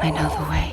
I know the way.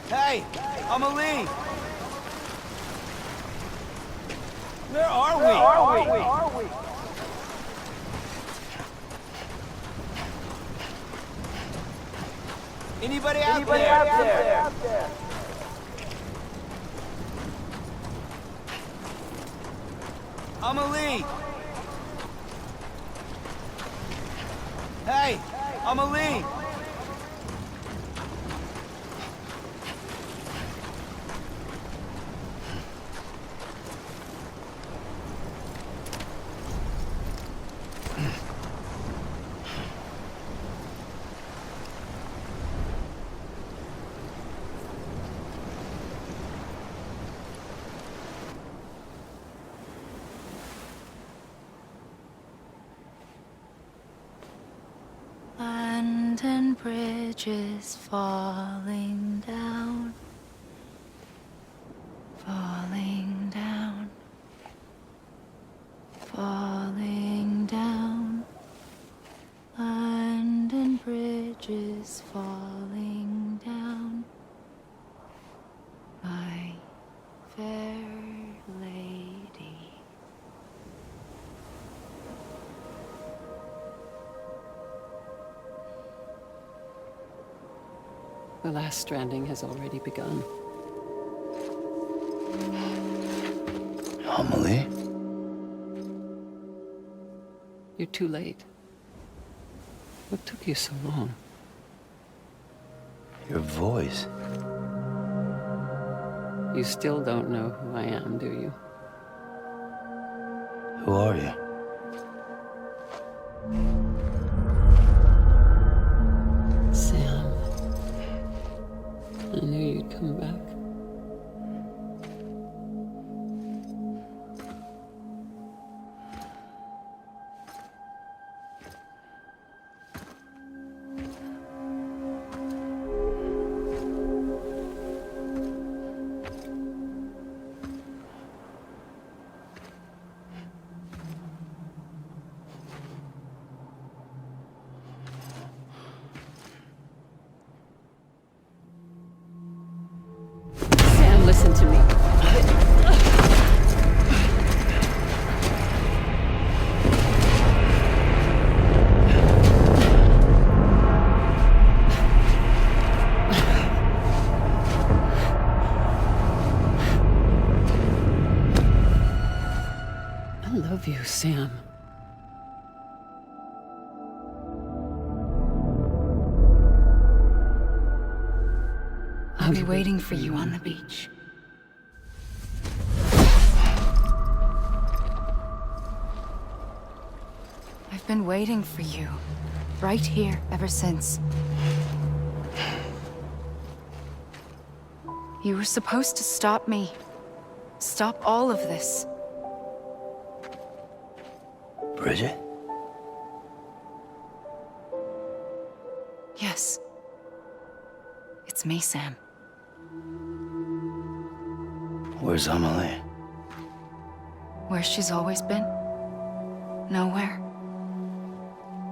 Hey, Amelie! Where are we? Anybody out there? Amelie! Hey, Amelie! London Bridge is falling down, falling down, falling down. London Bridge is falling down, my fair lady. The last stranding has already begun. Amelie? You're too late. What took you so long? Your voice. You still don't know who I am, do you? Who are you? Sam. I knew you'd come back. Sam, listen to me. I love you, Sam. I'll be waiting for you on the beach. I've been waiting for you, right here, ever since. You were supposed to stop me. Stop all of this. Bridget? Yes. It's me, Sam. Where's Amelie? Where she's always been. Nowhere.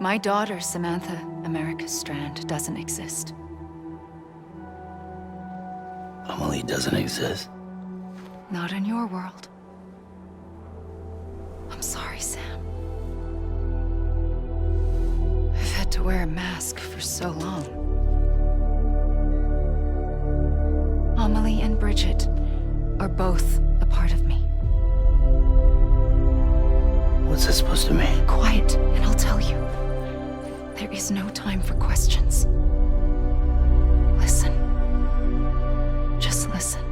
My daughter, Samantha America Strand, doesn't exist. Amelie doesn't exist. Not in your world. I'm sorry, Sam. I've had to wear a mask for so long. Amelie and Bridget are both a part of me. What's that supposed to mean? Quiet, and I'll tell you. There is no time for questions. Listen. Just listen.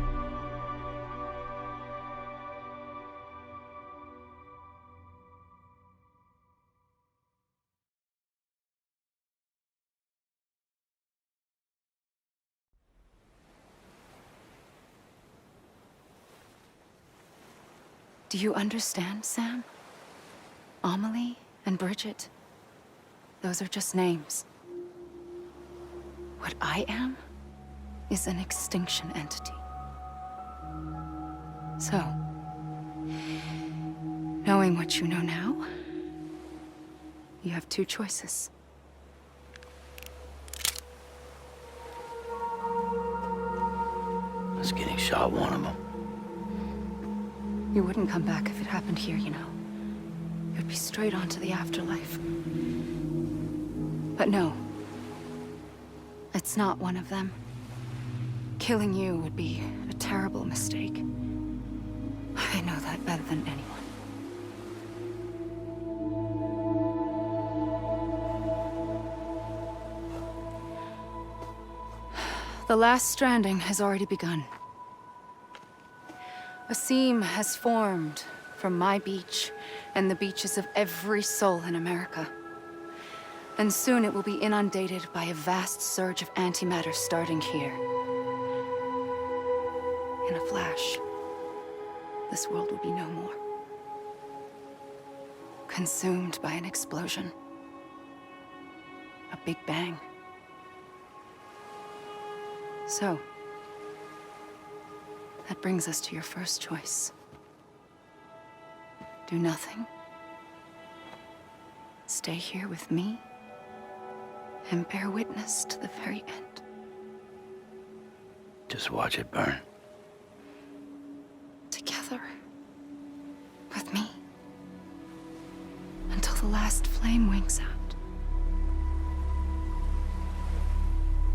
Do you understand, Sam? Amelie and Bridget, those are just names. What I am is an extinction entity. So, knowing what you know now, you have two choices. Was getting shot one of them. You wouldn't come back if it happened here, you know. You'd be straight on to the afterlife. But no. It's not one of them. Killing you would be a terrible mistake. I know that better than anyone. The last stranding has already begun. A seam has formed from my beach and the beaches of every soul in America. And soon it will be inundated by a vast surge of antimatter starting here. In a flash, this world will be no more. Consumed by an explosion. A big bang. So, that brings us to your first choice. Do nothing. Stay here with me and bear witness to the very end. Just watch it burn. Together. With me. Until the last flame winks out.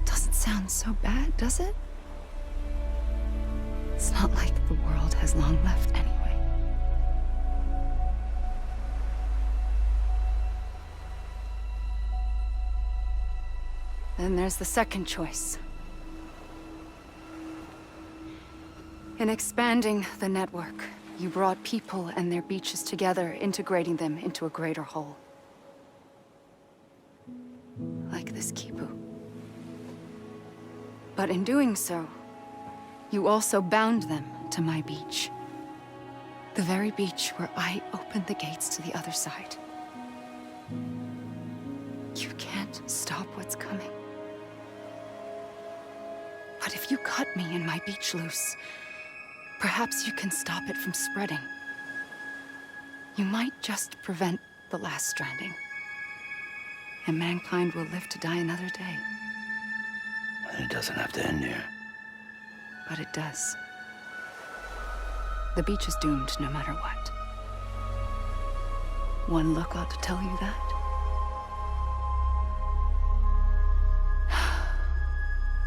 Doesn't sound so bad, does it? It's not like the world has long left anyway. Then there's the second choice. In expanding the network, you brought people and their beaches together, integrating them into a greater whole. Like this Kipu. But in doing so, you also bound them to my beach. The very beach where I opened the gates to the other side. You can't stop what's coming. But if you cut me and my beach loose, perhaps you can stop it from spreading. You might just prevent the last stranding. And mankind will live to die another day. And it doesn't have to end here. But it does. The beach is doomed no matter what. One look ought to tell you that.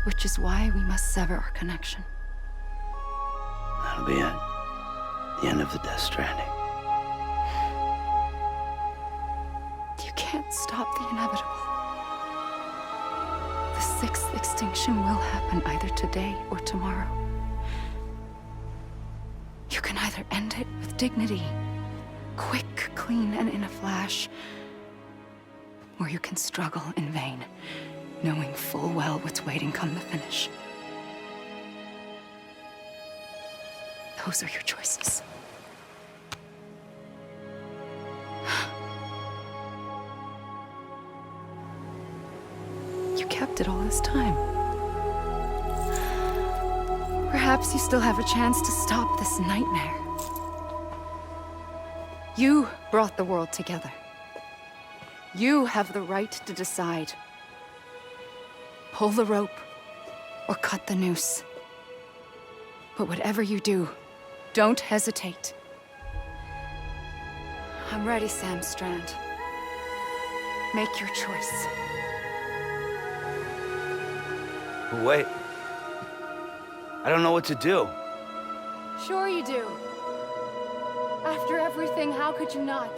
Which is why we must sever our connection. That'll be it. The end of the Death Stranding. You can't stop the inevitable. The sixth extinction will happen either today or tomorrow. You can either end it with dignity, quick, clean, and in a flash, or you can struggle in vain, knowing full well what's waiting come the finish. Those are your choices. You kept it all this time. Perhaps you still have a chance to stop this nightmare. You brought the world together. You have the right to decide. Pull the rope, or cut the noose. But whatever you do, don't hesitate. I'm ready, Sam Strand. Make your choice. But wait. I don't know what to do. Sure you do. After everything, how could you not?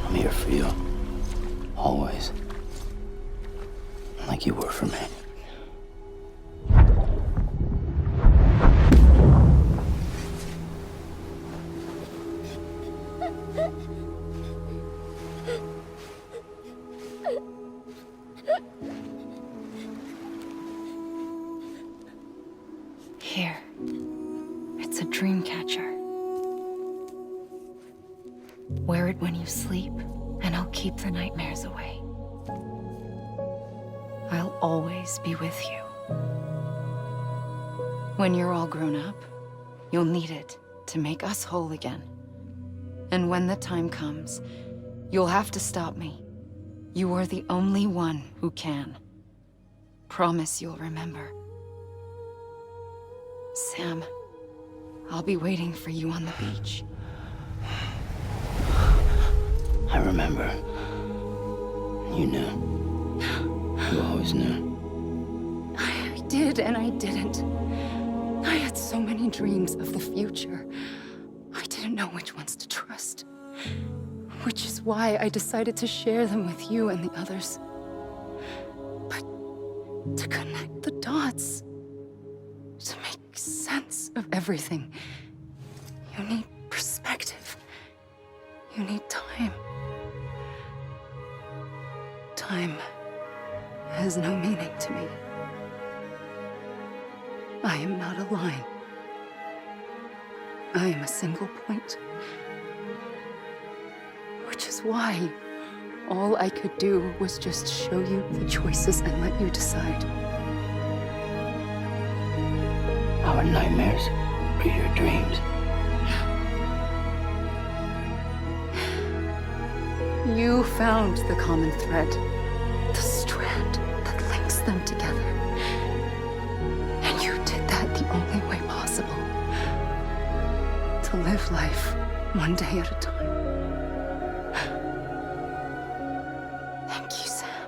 I'm here for you. Always. Like you were for me. Here. It's a dream catcher. Wear it when you sleep, and I'll keep the nightmares away. I'll always be with you. When you're all grown up, you'll need it to make us whole again. And when the time comes, you'll have to stop me. You are the only one who can. Promise you'll remember. Sam, I'll be waiting for you on the beach. I remember. You knew. You always knew. I did and I didn't. I had so many dreams of the future. I didn't know which ones to trust. Which is why I decided to share them with you and the others. But to connect the dots, to make sense of everything, you need perspective. You need time. Time has no meaning to me. I am not a line. I am a single point. Which is why all I could do was just show you the choices and let you decide. Our nightmares are your dreams. You found the common thread, the strand that links them together. And you did that the only way possible. To live life one day at a time. Thank you, Sam.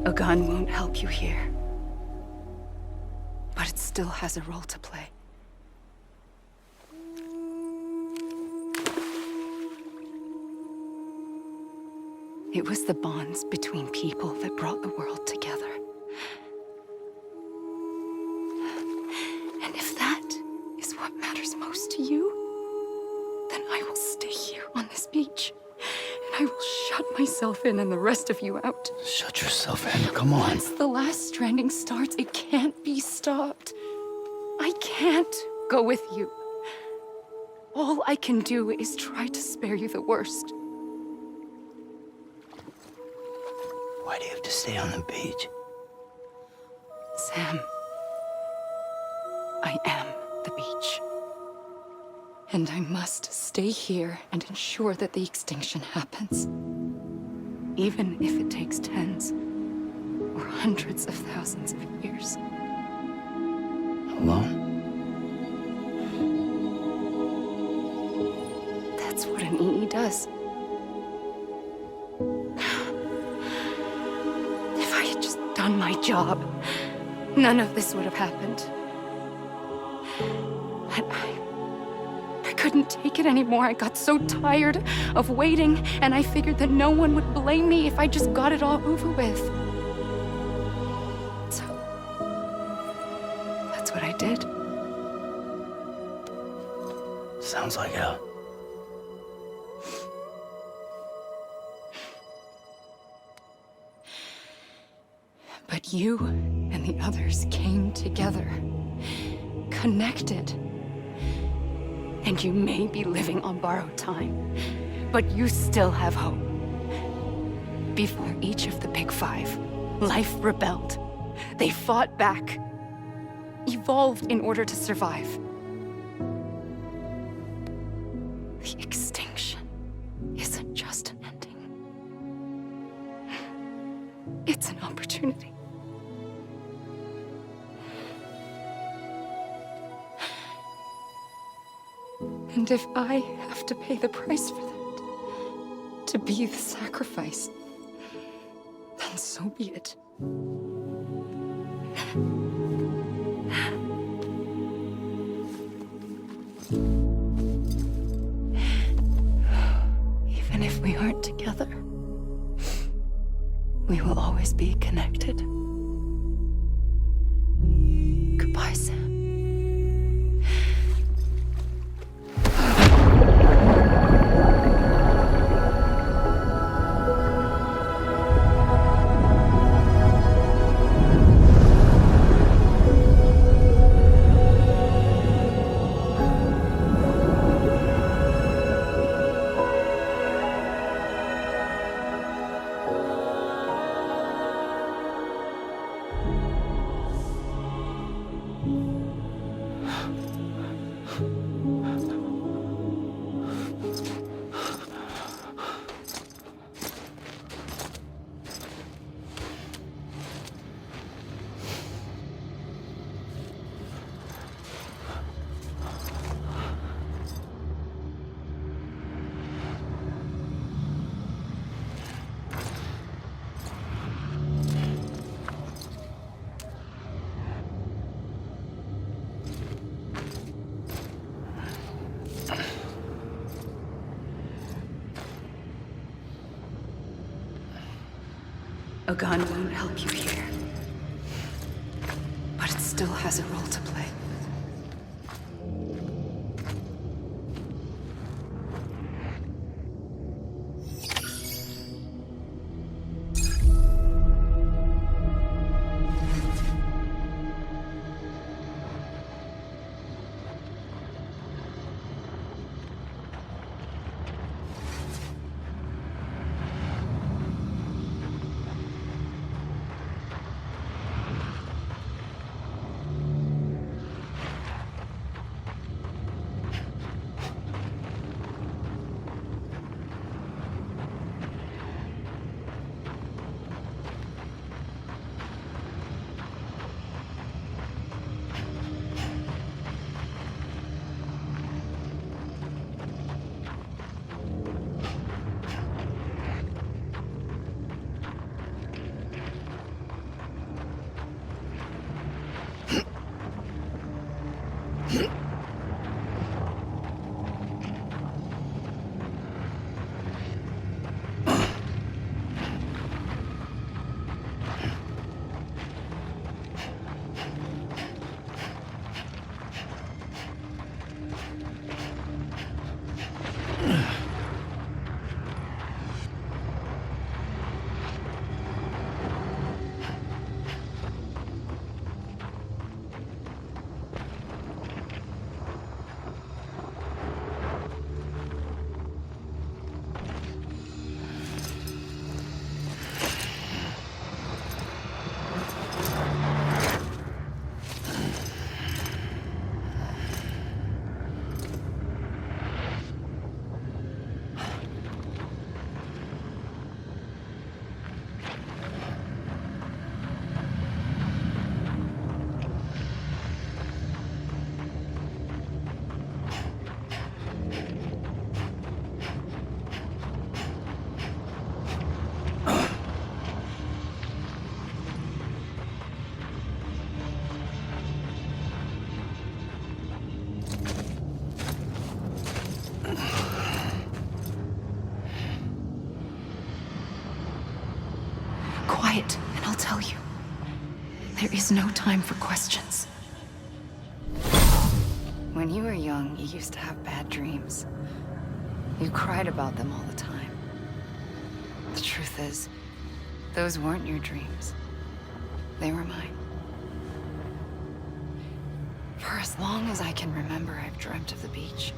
A gun won't help you here. But it still has a role to play. It was the bonds between people that brought the world together. And if that is what matters most to you, then I will stay here on this beach. And I will shut myself in and the rest of you out. Shut yourself in. Come on. Once the last stranding starts, it can't be stopped. I can't go with you. All I can do is try to spare you the worst. Why do you have to stay on the beach? Sam, I am the beach. And I must stay here and ensure that the extinction happens. Even if it takes tens or hundreds of thousands of years. Alone? That's what an EE does. If I had just done my job, none of this would have happened. But I couldn't take it anymore. I got so tired of waiting, and I figured that no one would blame me if I just got it all over with. So, that's what I did. Sounds like hell. But you and the others came together, connected. And you may be living on borrowed time, but you still have hope. Before each of the Big Five, life rebelled. They fought back, evolved in order to survive. The extinction isn't just an ending. It's an opportunity. And if I have to pay the price for that, to be the sacrifice, then so be it. Even if we aren't together, we will always be connected. Goodbye, Sam. A gun won't help you here, but it still has a role to play. Quiet, and I'll tell you. There is no time for questions. When When you were young, you used to have bad dreams. You cried about them all the time. The truth is, those weren't your dreams. They were mine. For as long as I can remember, I've dreamt of the beach.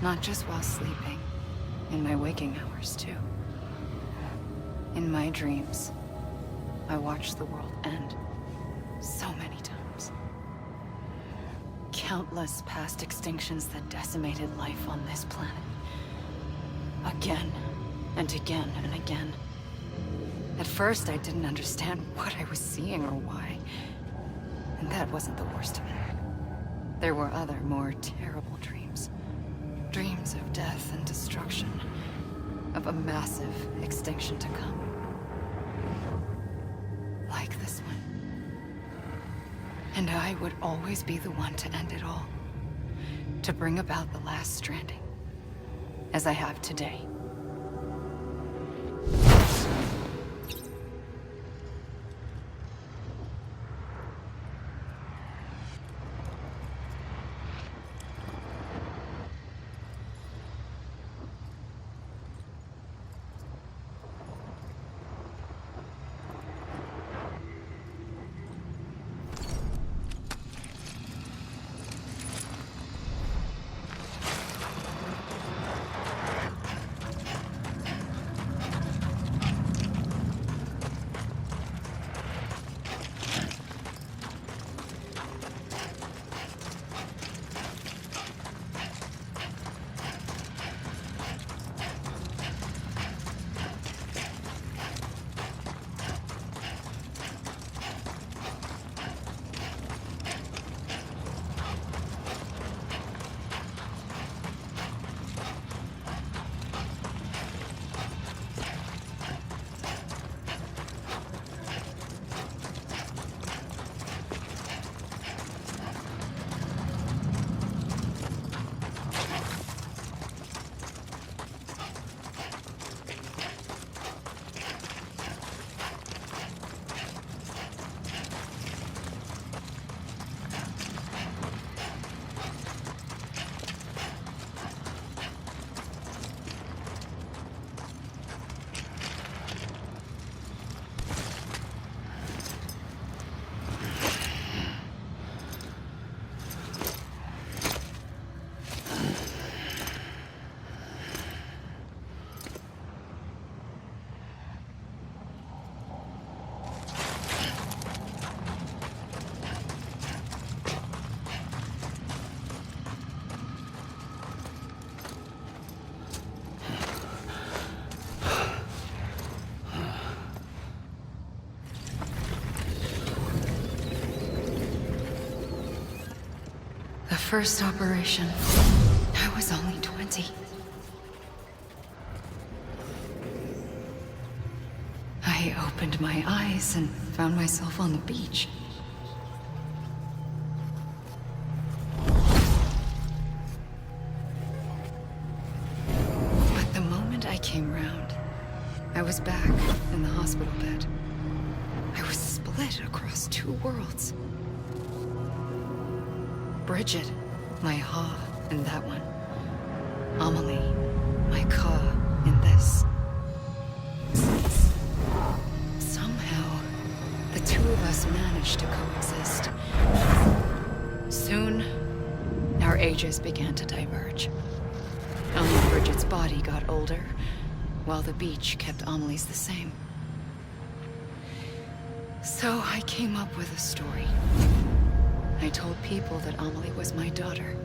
Not just while sleeping, in my waking hours too. In my dreams, I watched the world end so many times. Countless past extinctions that decimated life on this planet. Again, and again, and again. At first, I didn't understand what I was seeing or why. And that wasn't the worst of it. There were other, more terrible dreams. Dreams of death and destruction. Of a massive extinction to come. Like this one. And I would always be the one to end it all. To bring about the last stranding. As I have today. The first operation, I was only 20. I opened my eyes and found myself on the beach. But the moment I came round, I was back in the hospital bed. I was split across two worlds. Bridget, my Ha in that one. Amelie, my Ka in this. Somehow, the two of us managed to coexist. Soon, our ages began to diverge. Only Bridget's body got older, while the beach kept Amelie's the same. So I came up with a story. I told people that Amelie was my daughter.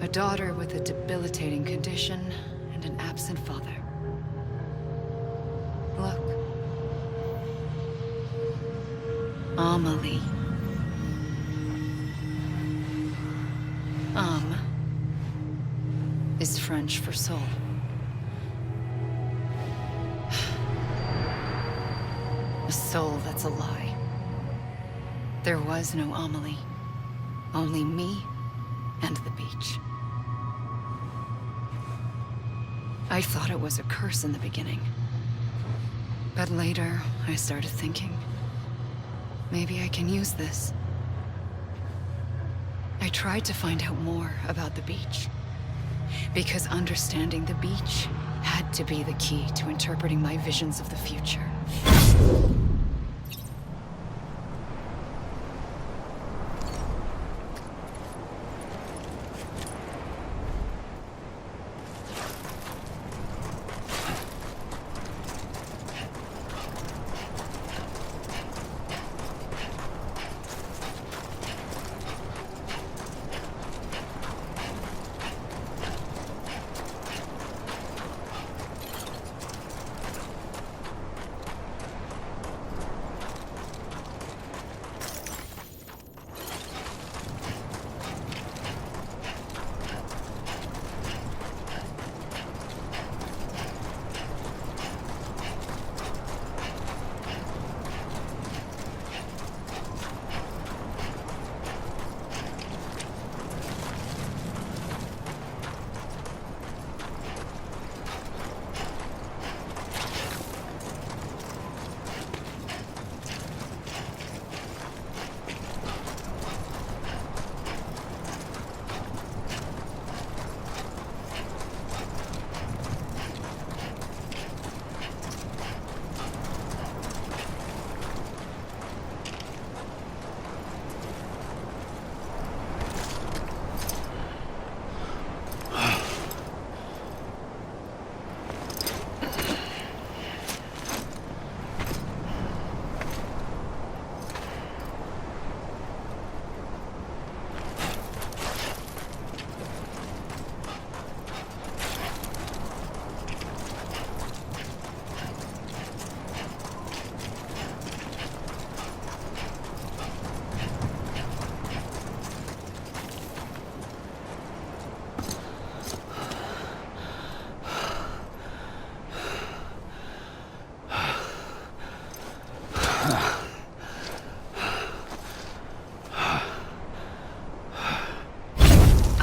A daughter with a debilitating condition and an absent father. Look. Amelie. Is French for soul. A soul that's a lie. There was no Amelie. Only me and the beach. I thought it was a curse in the beginning. But later, I started thinking, maybe I can use this. I tried to find out more about the beach. Because understanding the beach had to be the key to interpreting my visions of the future.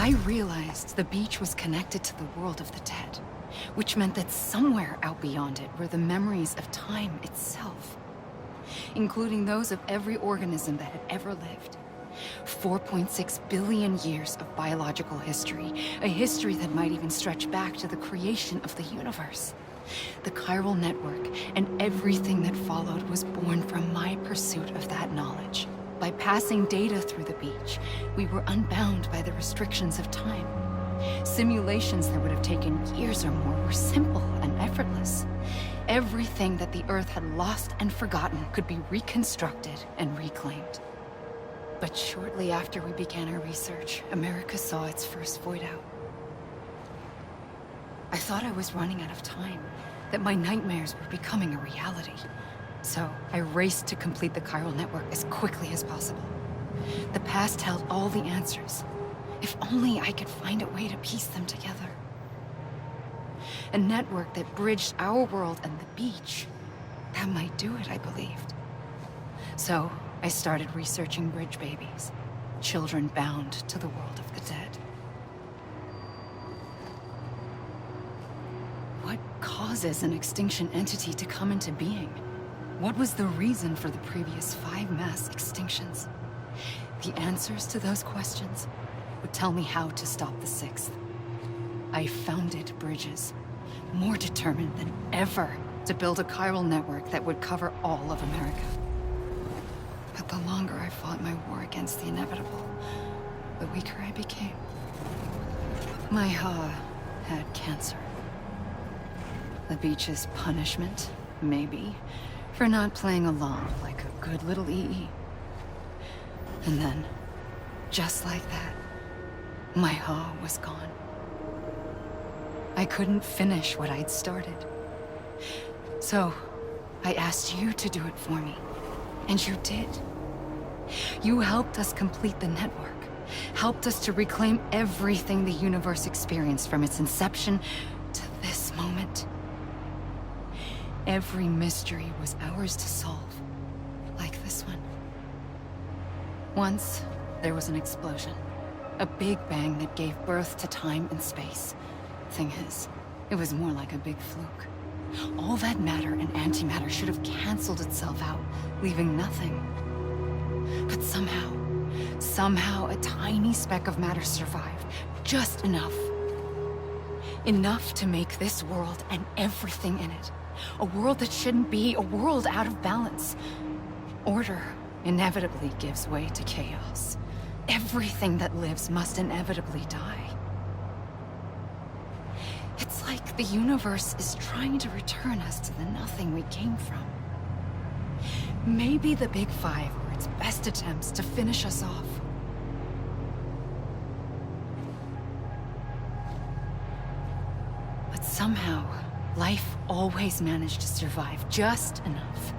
I realized the beach was connected to the world of the dead, which meant that somewhere out beyond it were the memories of time itself, including those of every organism that had ever lived. 4.6 billion years of biological history, a history that might even stretch back to the creation of the universe. The chiral network and everything that followed was born from my pursuit of that knowledge. By passing data through the beach, we were unbound by the restrictions of time. Simulations that would have taken years or more were simple and effortless. Everything that the Earth had lost and forgotten could be reconstructed and reclaimed. But shortly after we began our research, America saw its first void out. I thought I was running out of time, that my nightmares were becoming a reality. So I raced to complete the chiral network as quickly as possible. The past held all the answers. If only I could find a way to piece them together. A network that bridged our world and the beach. That might do it, I believed. So I started researching bridge babies, children bound to the world of the dead. What causes an extinction entity to come into being? What was the reason for the previous 5 mass extinctions? The answers to those questions would tell me how to stop the 6th. I founded bridges, more determined than ever to build a chiral network that would cover all of America. But the longer I fought my war against the inevitable, the weaker I became. My Ha had cancer. The beach's punishment, maybe, for not playing along like a good little EE. And then, just like that, my Ha was gone. I couldn't finish what I'd started. So, I asked you to do it for me, and you did. You helped us complete the network, helped us to reclaim everything the universe experienced from its inception to this moment. Every mystery was ours to solve, like this one. Once, there was an explosion. A big bang that gave birth to time and space. Thing is, it was more like a big fluke. All that matter and antimatter should have canceled itself out, leaving nothing. But somehow, Somehow, a tiny speck of matter survived. Just enough. Enough to make this world and everything in it. A world that shouldn't be, a world out of balance. Order inevitably gives way to chaos. Everything that lives must inevitably die. It's like the universe is trying to return us to the nothing we came from. Maybe the Big Five were its best attempts to finish us off. But somehow, life always managed to survive just enough.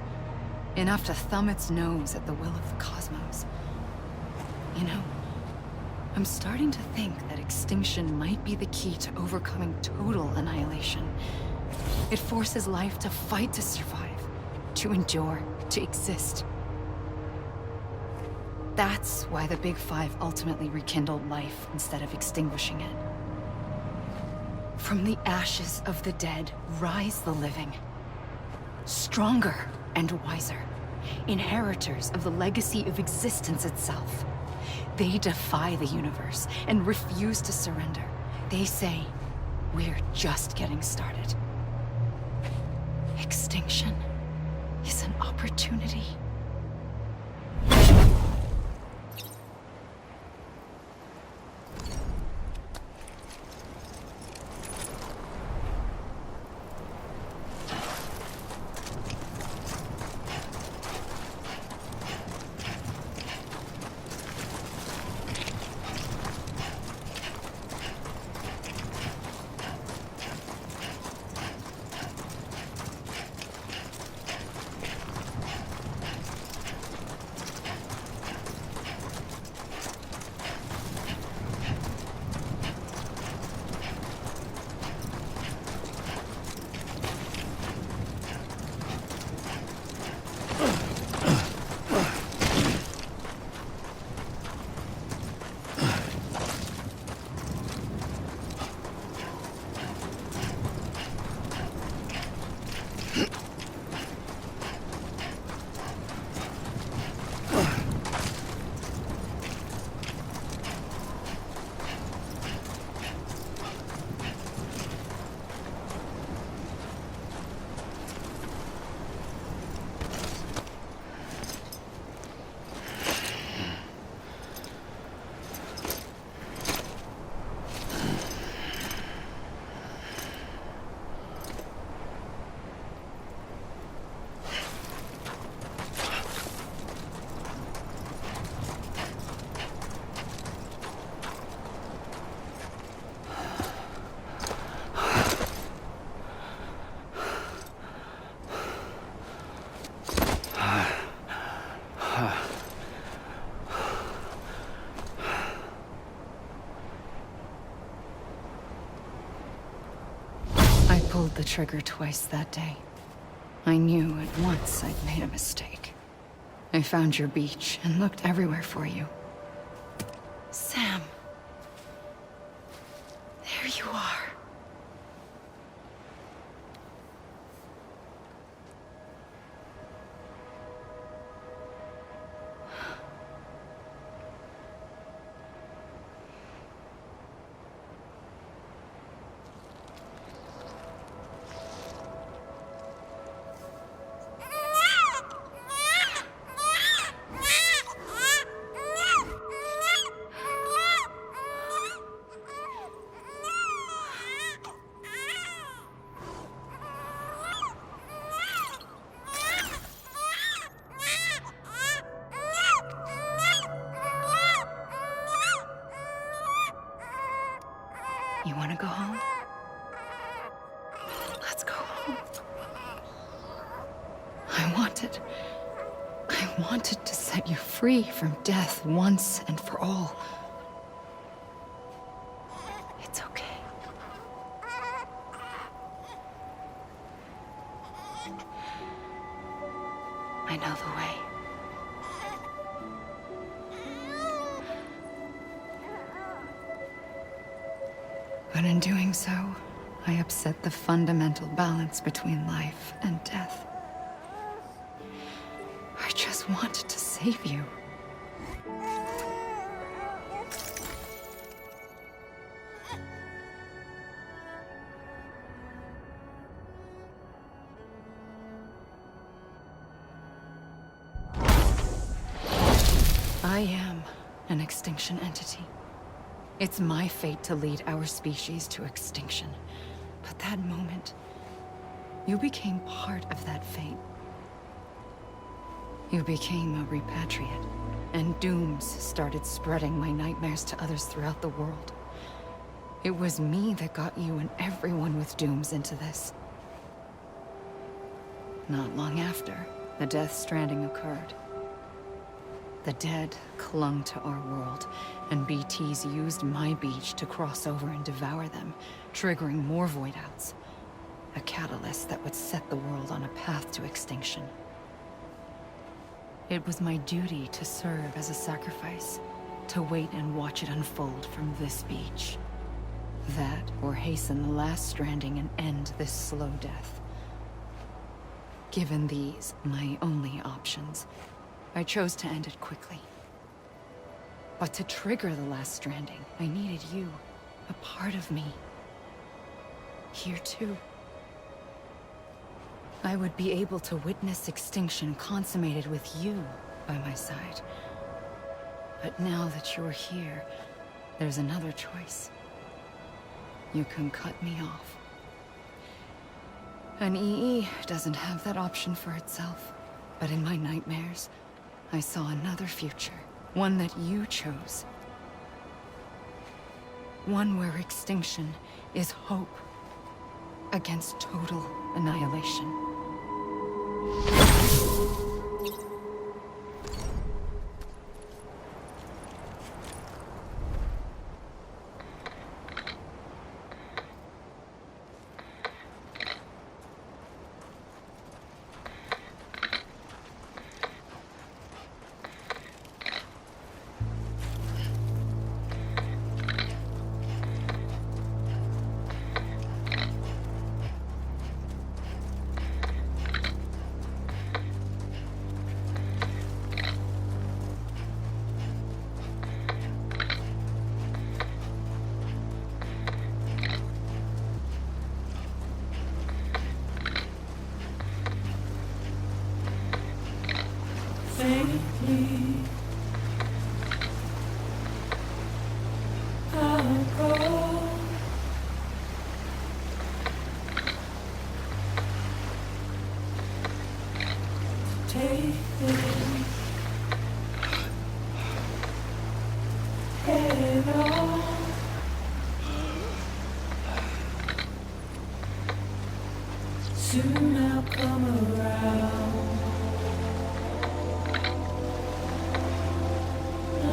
Enough to thumb its nose at the will of the cosmos. You know, I'm starting to think that extinction might be the key to overcoming total annihilation. It forces life to fight to survive, to endure, to exist. That's why the Big Five ultimately rekindled life instead of extinguishing it. From the ashes of the dead rise the living. Stronger and wiser. Inheritors of the legacy of existence itself. They defy the universe and refuse to surrender. They say, we're just getting started. Extinction is an opportunity. I pulled the trigger twice that day. I knew at once I'd made a mistake. I found your beach and looked everywhere for you. Sam. There you are. You want to go home? Let's go home. I wanted to set you free from death once and for all. It's okay. I know the way. But in doing so, I upset the fundamental balance between life and death. I just wanted to save you. I am an extinction entity. It's my fate to lead our species to extinction. But that moment, you became part of that fate. You became a repatriate, and dooms started spreading my nightmares to others throughout the world. It was me that got you and everyone with dooms into this. Not long after, the Death Stranding occurred. The dead clung to our world, and BTs used my beach to cross over and devour them, triggering more void outs. A catalyst that would set the world on a path to extinction. It was my duty to serve as a sacrifice, to wait and watch it unfold from this beach. That, or hasten the last stranding and end this slow death. Given these, my only options, I chose to end it quickly. But to trigger the last stranding, I needed you, a part of me. Here too. I would be able to witness extinction consummated with you by my side. But now that you're here, there's another choice. You can cut me off. An EE doesn't have that option for itself. But in my nightmares, I saw another future. One that you chose. One where extinction is hope against total annihilation. Soon I'll come around.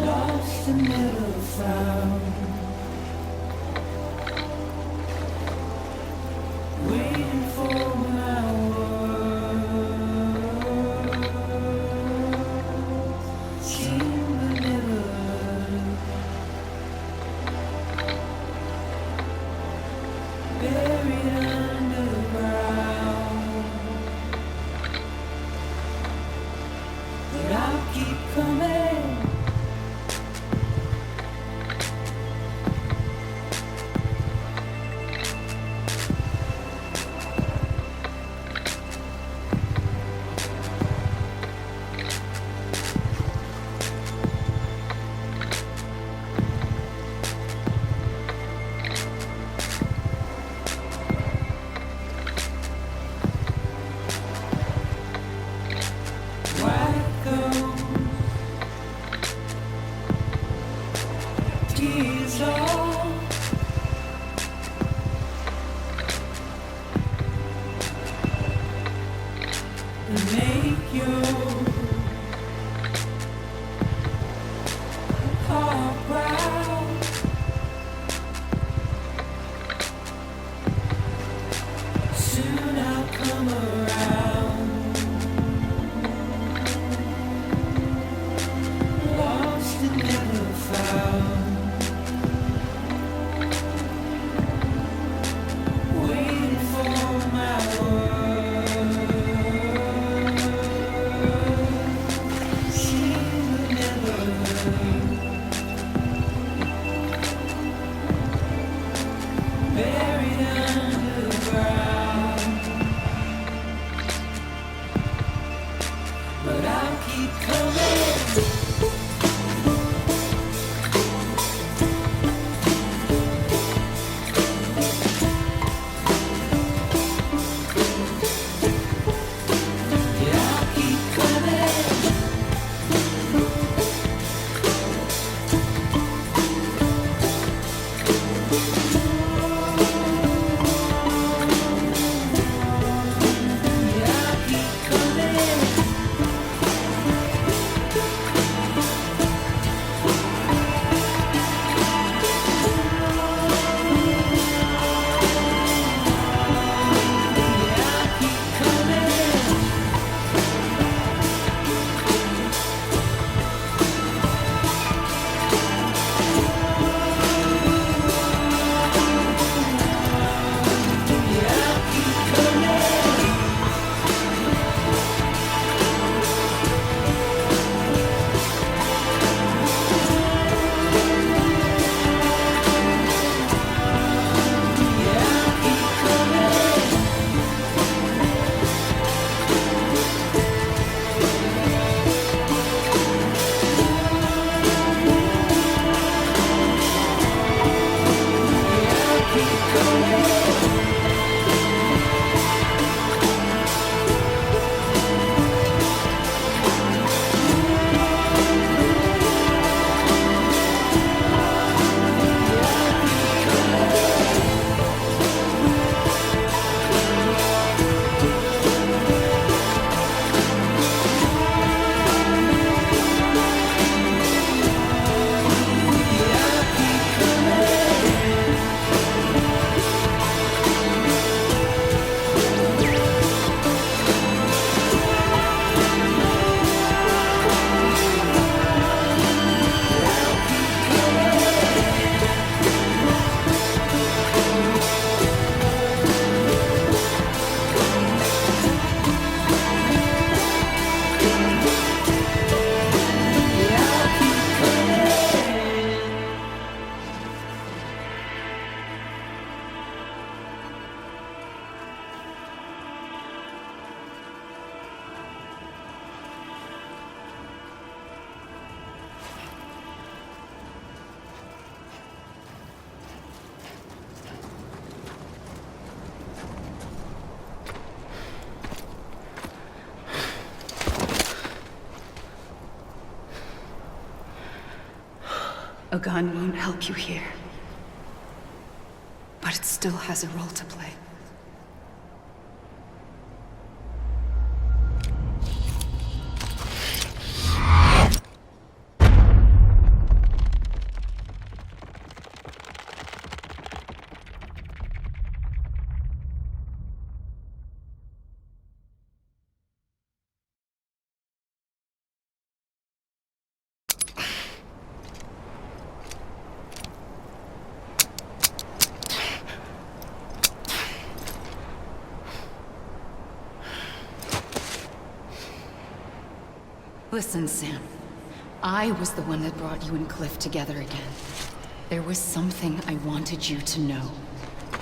Lost and never found. Waiting for my words. Seen but never heard. Buried underground. But I'll keep coming. A gun won't help you here. But it still has a role to play. Listen, Sam. I was the one that brought you and Cliff together again. There was something I wanted you to know.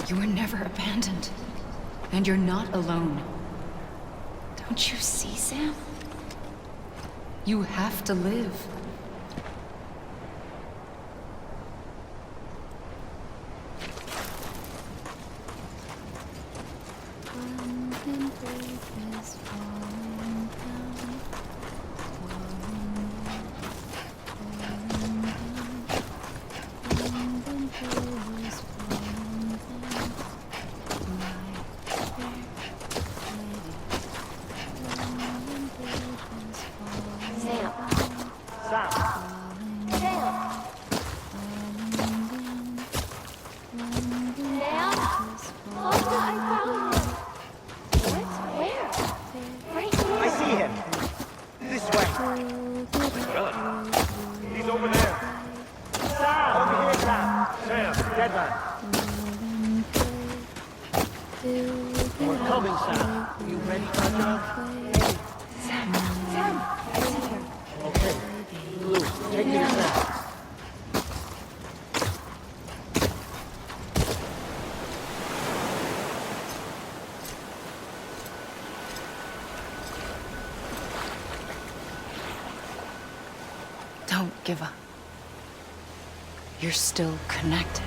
You were never abandoned. And you're not alone. Don't you see, Sam? You have to live. Don't give up. You're still connected.